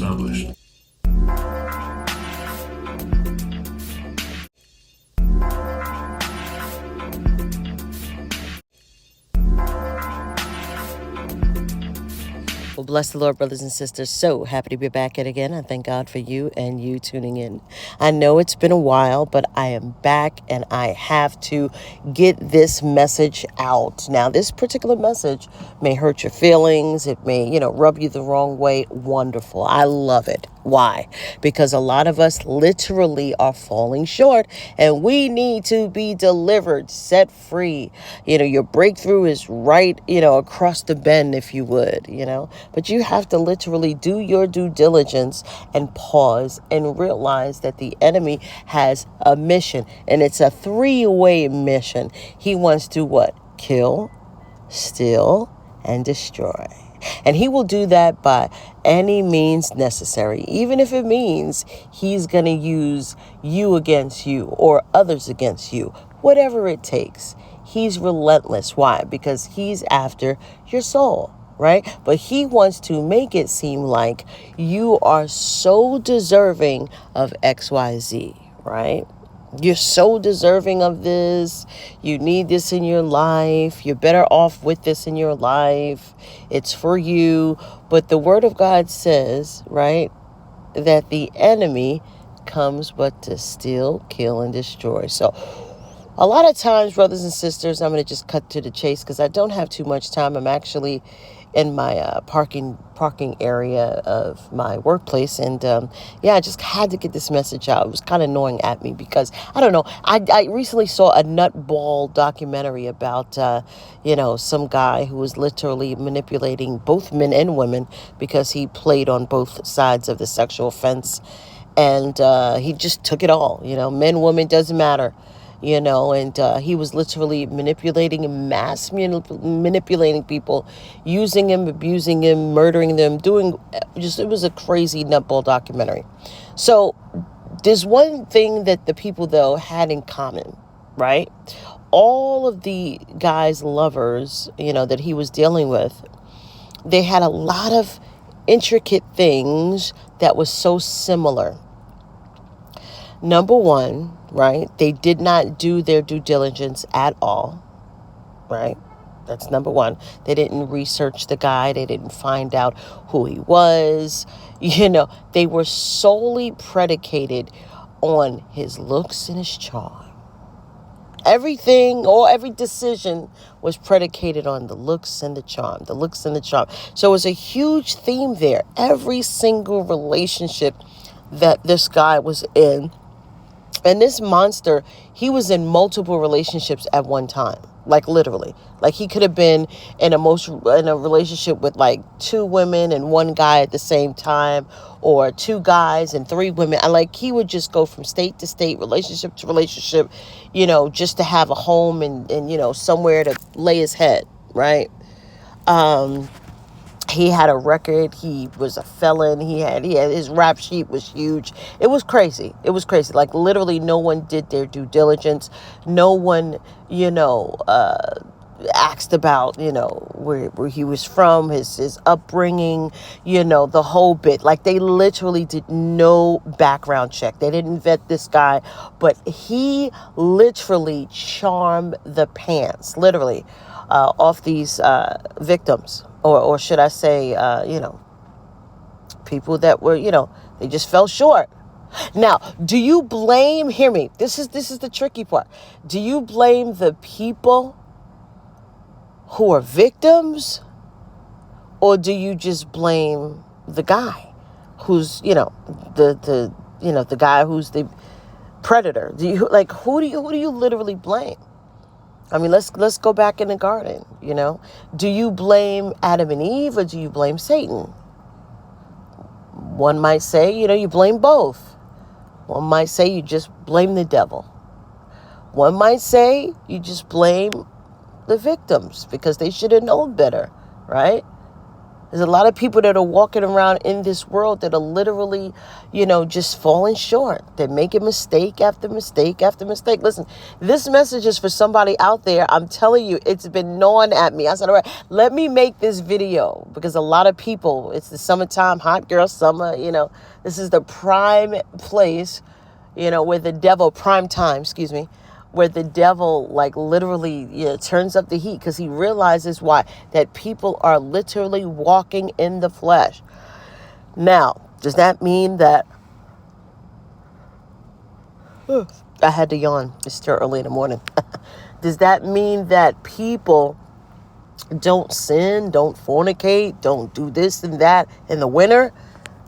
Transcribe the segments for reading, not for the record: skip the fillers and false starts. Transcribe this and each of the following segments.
published. Well, bless the Lord, brothers and sisters. So happy to be back at again. I thank God for you and you tuning in. I know it's been a while, but I am back and I have to get this message out. Now, this particular message may hurt your feelings. It may, rub you the wrong way. Wonderful. I love it. Why? Because a lot of us literally are falling short and we need to be delivered, set free. Your breakthrough is right, across the bend, if you would, but you have to literally do your due diligence and pause and realize that the enemy has a mission, and it's a three-way mission. He wants to what? Kill, steal, and destroy. And he will do that by any means necessary, even if it means he's going to use you against you or others against you, whatever it takes. He's relentless. Why? Because he's after your soul, right? But he wants to make it seem like you are so deserving of XYZ, right? You're so deserving of this. You need this in your life. You're better off with this in your life. It's for you. But the word of God says, right, that the enemy comes but to steal, kill, and destroy. So a lot of times, brothers and sisters, I'm going to just cut to the chase because I don't have too much time. I'm actually in my parking area of my workplace. And I just had to get this message out. It was kind of gnawing at me because, I don't know, I recently saw a nutball documentary about, some guy who was literally manipulating both men and women because he played on both sides of the sexual fence. And he just took it all, men, women, doesn't matter. And he was literally manipulating and manipulating people, using him, abusing him, murdering them, it was a crazy nutball documentary. So there's one thing that the people, though, had in common, right? All of the guy's lovers, that he was dealing with, they had a lot of intricate things that was so similar. Number one, right? They did not do their due diligence at all, right? That's number one. They didn't research the guy. They didn't find out who he was. They were solely predicated on his looks and his charm. Every decision was predicated on the looks and the charm, So it was a huge theme there. Every single relationship that this guy was in, and this monster, he was in multiple relationships at one time, like literally. Like he could have been in a relationship with like two women and one guy at the same time, or two guys and three women. And like he would just go from state to state, relationship to relationship, just to have a home and somewhere to lay his head, right? He had a record. He was a felon. He had his rap sheet was huge. It was crazy. Like literally no one did their due diligence. No one, asked about, where he was from, his upbringing, the whole bit. Like they literally did no background check. They didn't vet this guy, but he literally charmed the pants, literally, off these victims. Or should I say, people that were, they just fell short. Now, do you blame, hear me, this is the tricky part. Do you blame the people who are victims? Or do you just blame the guy who's, the guy who's the predator? Who do you literally blame? I mean, let's go back in the garden, Do you blame Adam and Eve or do you blame Satan? One might say, you blame both. One might say you just blame the devil. One might say you just blame the victims because they should have known better, right? There's a lot of people that are walking around in this world that are literally, just falling short. They're making mistake after mistake after mistake. Listen, this message is for somebody out there. I'm telling you, it's been gnawing at me. I said, all right, let me make this video because a lot of people, it's the summertime, hot girl summer, this is the prime place, where the devil, prime time, excuse me, where the devil like literally turns up the heat because he realizes why that people are literally walking in the flesh. Now, does that mean that I had to yawn? It's still early in the morning. Does that mean that people don't sin, don't fornicate, don't do this and that in the winter?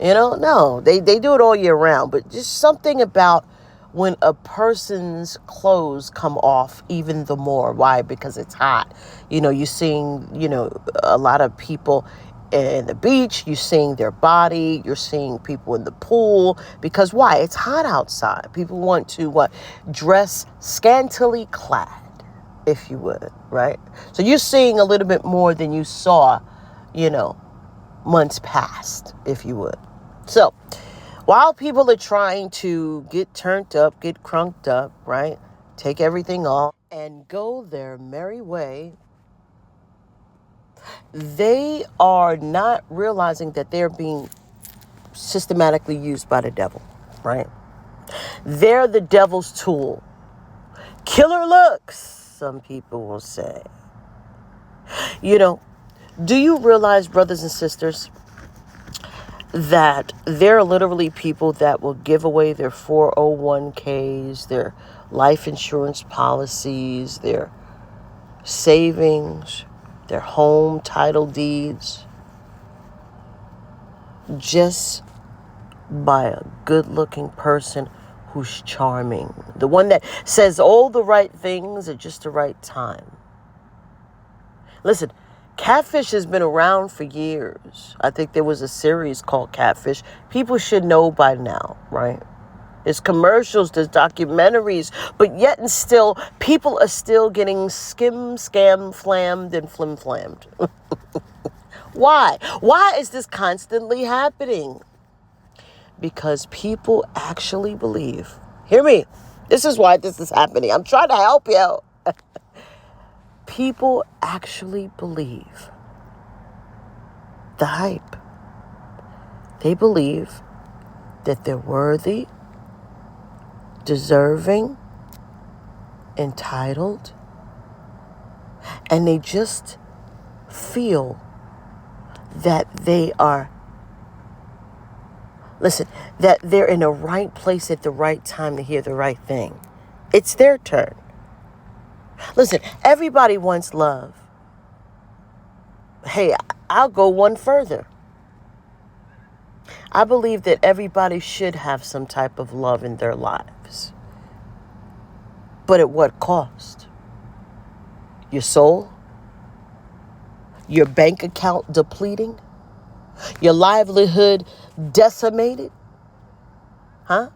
No, they do it all year round, but just something about when a person's clothes come off even the more. Why? Because it's hot. You're seeing, a lot of people in the beach, you're seeing their body, you're seeing people in the pool. Because why? It's hot outside. People want to dress scantily clad, if you would, right? So you're seeing a little bit more than you saw, months past, if you would. So while people are trying to get turned up, get crunked up, right? Take everything off and go their merry way, they are not realizing that they're being systematically used by the devil, right? They're the devil's tool. Killer looks, some people will say. Do you realize, brothers and sisters, that there are literally people that will give away their 401ks, their life insurance policies, their savings, their home title deeds, just by a good-looking person who's charming, the one that says all the right things at just the right time. Listen, catfish has been around for years. I think there was a series called Catfish. People should know by now, right? There's commercials, there's documentaries, but yet and still, people are still getting scammed, flammed, and flim-flammed. Why? Why is this constantly happening? Because people actually believe. Hear me. This is why this is happening. I'm trying to help you. People actually believe the hype. They believe that they're worthy, deserving, entitled, and they just feel that they are, that they're in the right place at the right time to hear the right thing. It's their turn. Listen, everybody wants love. Hey, I'll go one further. I believe that everybody should have some type of love in their lives. But at what cost? Your soul? Your bank account depleting? Your livelihood decimated? Huh?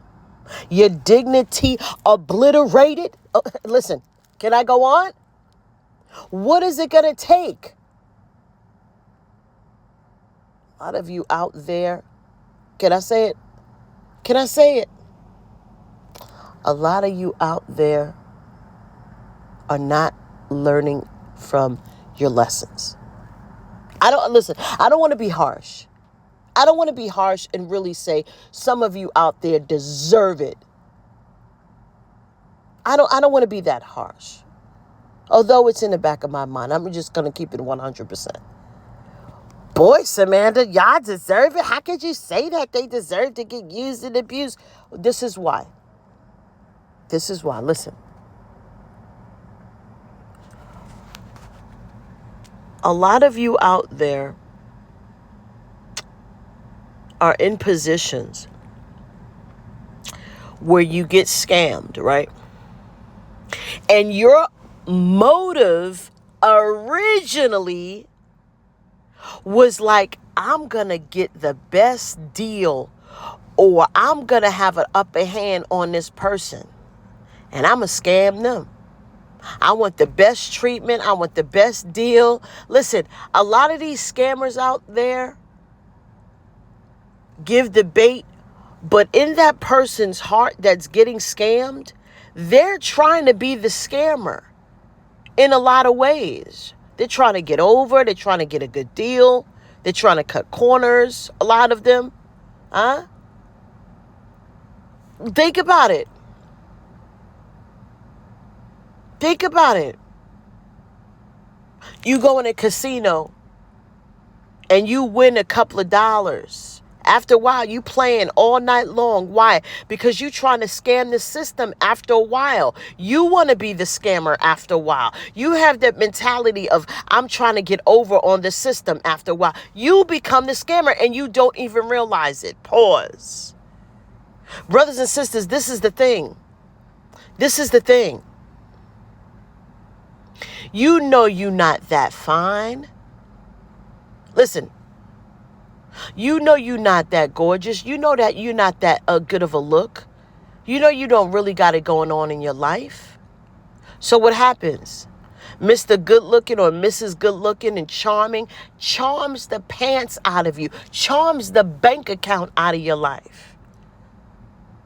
Your dignity obliterated? Oh, listen, can I go on? What is it going to take? A lot of you out there, can I say it? Can I say it? A lot of you out there are not learning from your lessons. I don't want to be harsh. I don't want to be harsh and really say some of you out there deserve it. I don't want to be that harsh. Although it's in the back of my mind, I'm just going to keep it 100%. Boy, Samantha, y'all deserve it. How could you say that? They deserve to get used and abused. This is why. This is why. Listen. A lot of you out there are in positions where you get scammed, right? And your motive originally was like, I'm going to get the best deal, or I'm going to have an upper hand on this person and I'm going to scam them. I want the best treatment. I want the best deal. Listen, a lot of these scammers out there give the bait, but in that person's heart that's getting scammed, they're trying to be the scammer in a lot of ways. They're trying to get over. They're trying to get a good deal. They're trying to cut corners, a lot of them. Huh? Think about it. Think about it. You go in a casino and you win a couple of dollars. After a while, you playing all night long. Why? Because you trying to scam the system after a while. You want to be the scammer after a while. You have that mentality of, I'm trying to get over on the system after a while. You become the scammer and you don't even realize it. Pause. Brothers and sisters, this is the thing. This is the thing. You know you're not that fine. Listen. You know you're not that gorgeous. You know that you're not that good of a look. You know you don't really got it going on in your life. So what happens? Mr. Good Looking or Mrs. Good Looking and charming charms the pants out of you, charms the bank account out of your life.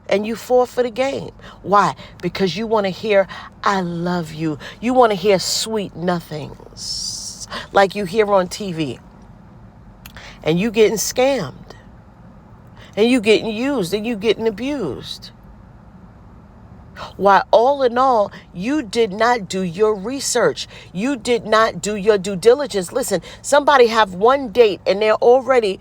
And you fall for the game. Why? Because you want to hear, I love you. You want to hear sweet nothings like you hear on TV. And you getting scammed. And you getting used and you getting abused. Why, all in all, you did not do your research. You did not do your due diligence. Listen, somebody have one date and they're already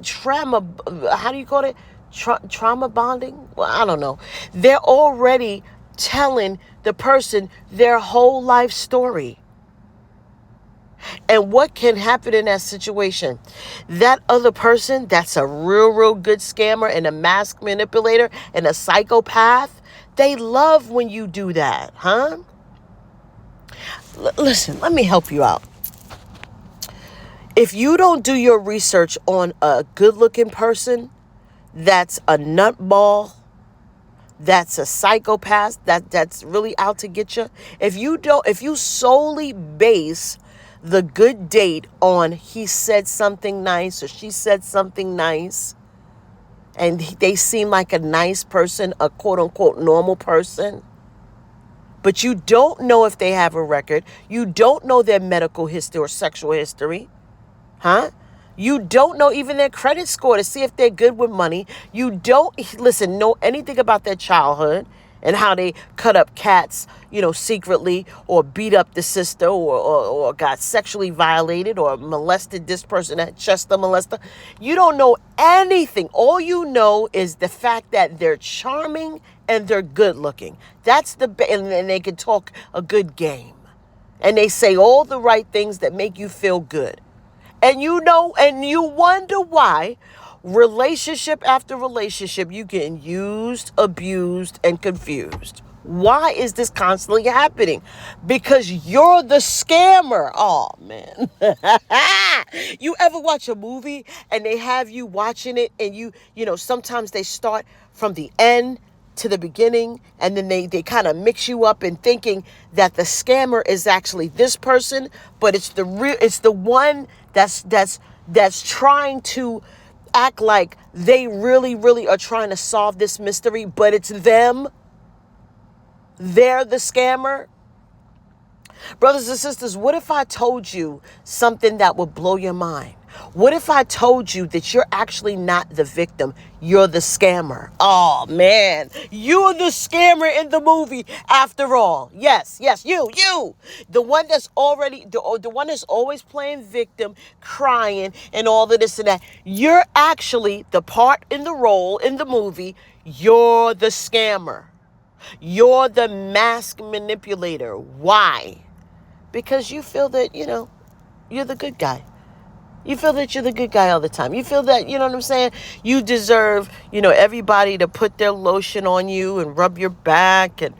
trauma, how do you call it? Trauma bonding? Well, I don't know. They're already telling the person their whole life story. And what can happen in that situation? That other person that's a real good scammer and a mask manipulator and a psychopath, they love when you do that, huh? Listen, let me help you out. If you don't do your research on a good-looking person that's a nutball, that's a psychopath, that's really out to get you, if you solely base the good date on he said something nice or she said something nice and they seem like a nice person, a quote-unquote normal person, but you don't know if they have a record, you don't know their medical history or sexual history, huh? You don't know even their credit score to see if they're good with money. You don't, know anything about their childhood and how they cut up cats, secretly, or beat up the sister, or got sexually violated, or molested this person that just the molester. You don't know anything. All you know is the fact that they're charming and they're good looking. That's and they can talk a good game. And they say all the right things that make you feel good. And you wonder why relationship after relationship, you getting used, abused, and confused. Why is this constantly happening? Because you're the scammer. Oh, man. You ever watch a movie and they have you watching it and sometimes they start from the end to the beginning and then they kind of mix you up in thinking that the scammer is actually this person, but it's the one that's trying to act like they really are trying to solve this mystery, but it's them. They're the scammer. Brothers and sisters, what if I told you something that would blow your mind? What if I told you that you're actually not the victim? You're the scammer. Oh, man. You're the scammer in the movie after all. Yes, you. The one that's the one that's always playing victim, crying, and all of this and that. You're actually the part in the role in the movie. You're the scammer. You're the mask manipulator. Why? Because you feel that, you're the good guy. You feel that you're the good guy all the time. You feel that, you know what I'm saying? You deserve, everybody to put their lotion on you and rub your back and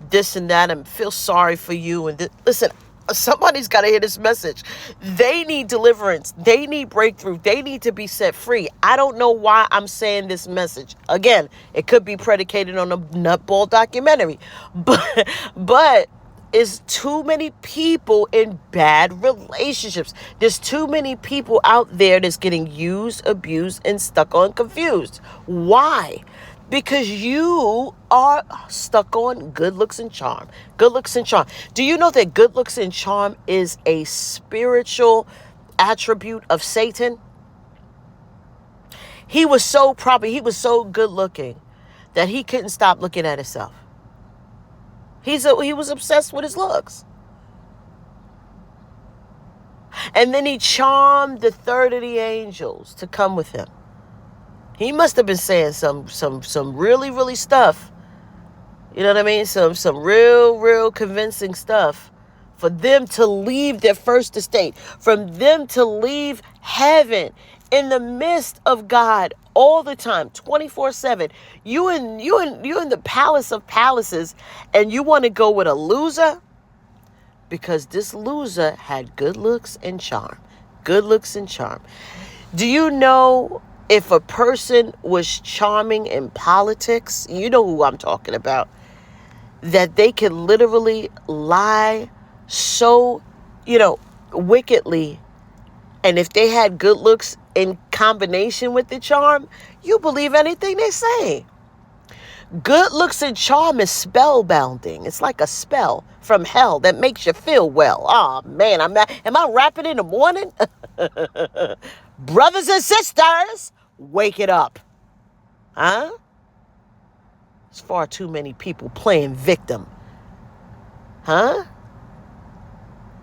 this and that and feel sorry for you. And listen, Somebody's got to hear this message. They need deliverance. They need breakthrough. They need to be set free. I don't know why I'm saying this message. Again, it could be predicated on a nutball documentary, but is too many people in bad relationships. There's too many people out there that's getting used, abused, and stuck on confused. Why? Because you are stuck on good looks and charm. Good looks and charm. Do you know that good looks and charm is a spiritual attribute of Satan? He was so good looking that he couldn't stop looking at himself. He was obsessed with his looks. And then he charmed the third of the angels to come with him. He must have been saying some really, really stuff. You know what I mean? Some real convincing stuff for them to leave their first estate, from them to leave heaven in the midst of God all the time, 24/7. You in the palace of palaces, and you want to go with a loser because this loser had good looks and charm. Good looks and charm. Do you know if a person was charming in politics, you know who I'm talking about, that they can literally lie so, wickedly. And if they had good looks in combination with the charm, you believe anything they say. Good looks and charm is spellbounding. It's like a spell from hell that makes you feel well. Oh, man, am I rapping in the morning? Brothers and sisters, wake it up. Huh? There's far too many people playing victim. Huh?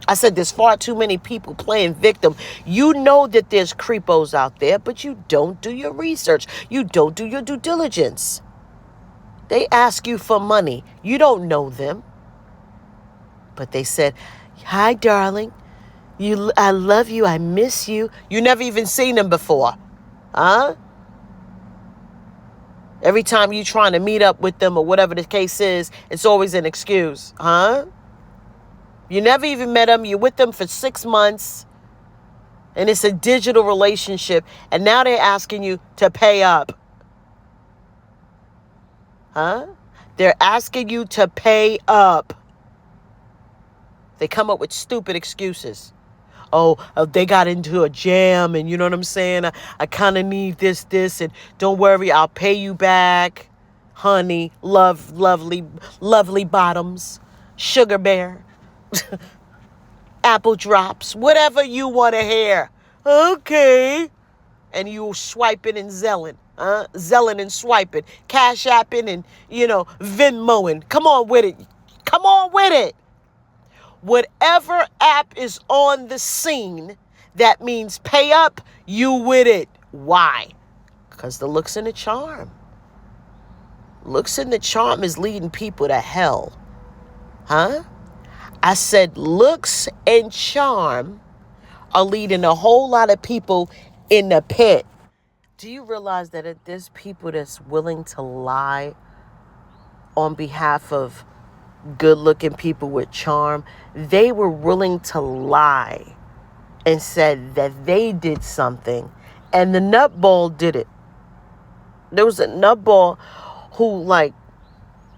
I said there's far too many people playing victim. You know that there's creepos out there, but you don't do your research. You don't do your due diligence. They ask you for money. You don't know them. But they said, hi, darling. I love you. I miss you. You never even seen them before. Huh? Every time you trying to meet up with them or whatever the case is, it's always an excuse. Huh? You never even met them. You're with them for 6 months. And it's a digital relationship. And now they're asking you to pay up. Huh? They're asking you to pay up. They come up with stupid excuses. Oh, they got into a jam and you know what I'm saying? I kind of need this, and don't worry, I'll pay you back. Honey, lovely bottoms, sugar bear, apple drops, whatever you want to hear. Okay. And you swiping and zelling. Zelling and swiping. Cash apping and, Venmoing. Come on with it. Come on with it. Whatever app is on the scene, that means pay up, you with it. Why? Because the looks and the charm. Looks and the charm is leading people to hell. Huh? I said looks and charm are leading a whole lot of people in the pit. Do you realize that there's people that's willing to lie on behalf of good-looking people with charm? They were willing to lie and said that they did something, and the nutball did it. There was a nutball who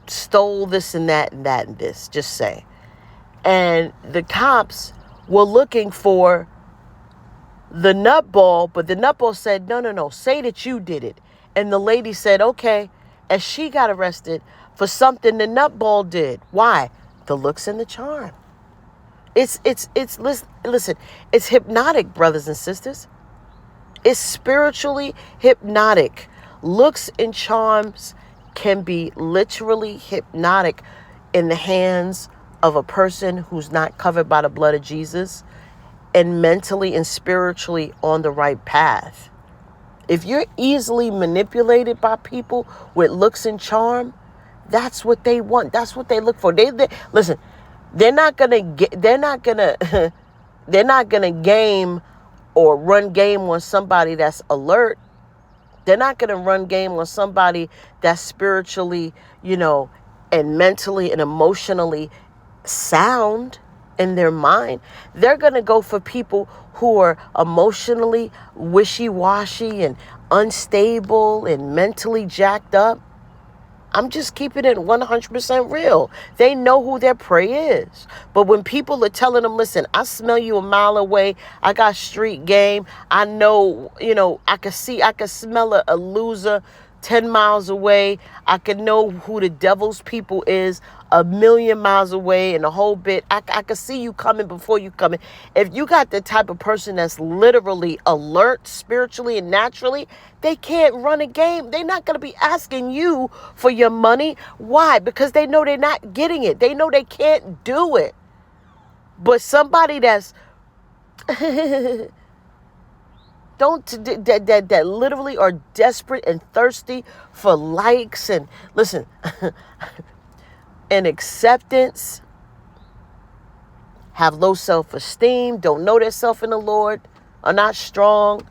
stole this and that and that and this, just say. And the cops were looking for the nutball, but the nutball said, no, say that you did it. And the lady said, okay. And she got arrested for something the nutball did. Why? The looks and the charm. Listen, it's hypnotic, brothers and sisters. It's spiritually hypnotic. Looks and charms can be literally hypnotic in the hands of a person who's not covered by the blood of Jesus and mentally and spiritually on the right path. If you're easily manipulated by people with looks and charm, that's what they want. That's what they look for. Listen, they're not gonna game or run game on somebody that's alert. They're not gonna run game on somebody that's spiritually, and mentally and emotionally sound. in their mind. They're going to go for people who are emotionally wishy-washy and unstable and mentally jacked up. I'm just keeping it 100% real. They know who their prey is. But when people are telling them, listen, I smell you a mile away. I got street game. I know, I can smell a loser 10 miles away. I can know who the devil's people is a million miles away and the whole bit. I can see you coming before you coming. If you got the type of person that's literally alert spiritually and naturally, they can't run a game. They're not going to be asking you for your money. Why? Because they know they're not getting it. They know they can't do it. But somebody that's that literally are desperate and thirsty for likes and listen and acceptance, have low self-esteem, don't know their self in the Lord, are not strong.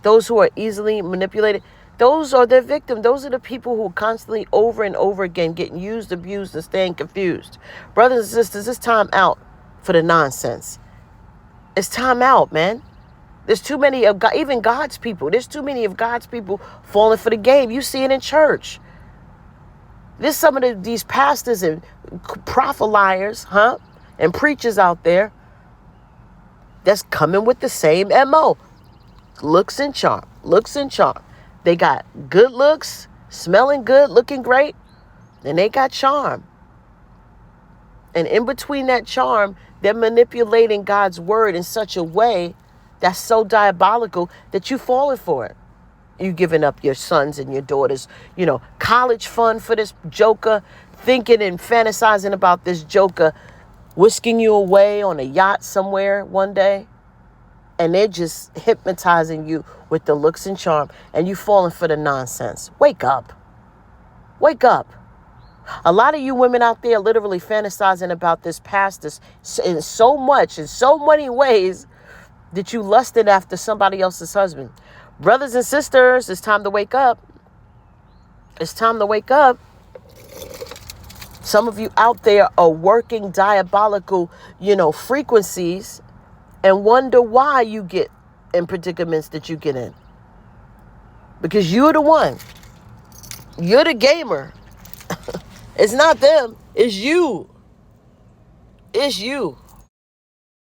Those who are easily manipulated, those are their victim. Those are the people who are constantly over and over again getting used, abused, and staying confused. Brothers and sisters, it's time out for the nonsense. It's time out, man. There's too many of God, even God's people. There's too many of God's people falling for the game. You see it in church. There's some of these pastors and propheliers, and preachers out there that's coming with the same MO. Looks and charm. Looks and charm. They got good looks, smelling good, looking great, and they got charm. And in between that charm, they're manipulating God's word in such a way that's so diabolical that you're falling for it. You giving up your sons and your daughters, college fund for this joker, thinking and fantasizing about this joker whisking you away on a yacht somewhere one day. And they're just hypnotizing you with the looks and charm, and you falling for the nonsense. Wake up. Wake up. A lot of you women out there literally fantasizing about this pastor in so many ways that you lusted after somebody else's husband. Brothers and sisters, it's time to wake up. It's time to wake up. Some of you out there are working diabolical, frequencies and wonder why you get in predicaments that you get in. Because you're the one. You're the gamer. It's not them. It's you. It's you.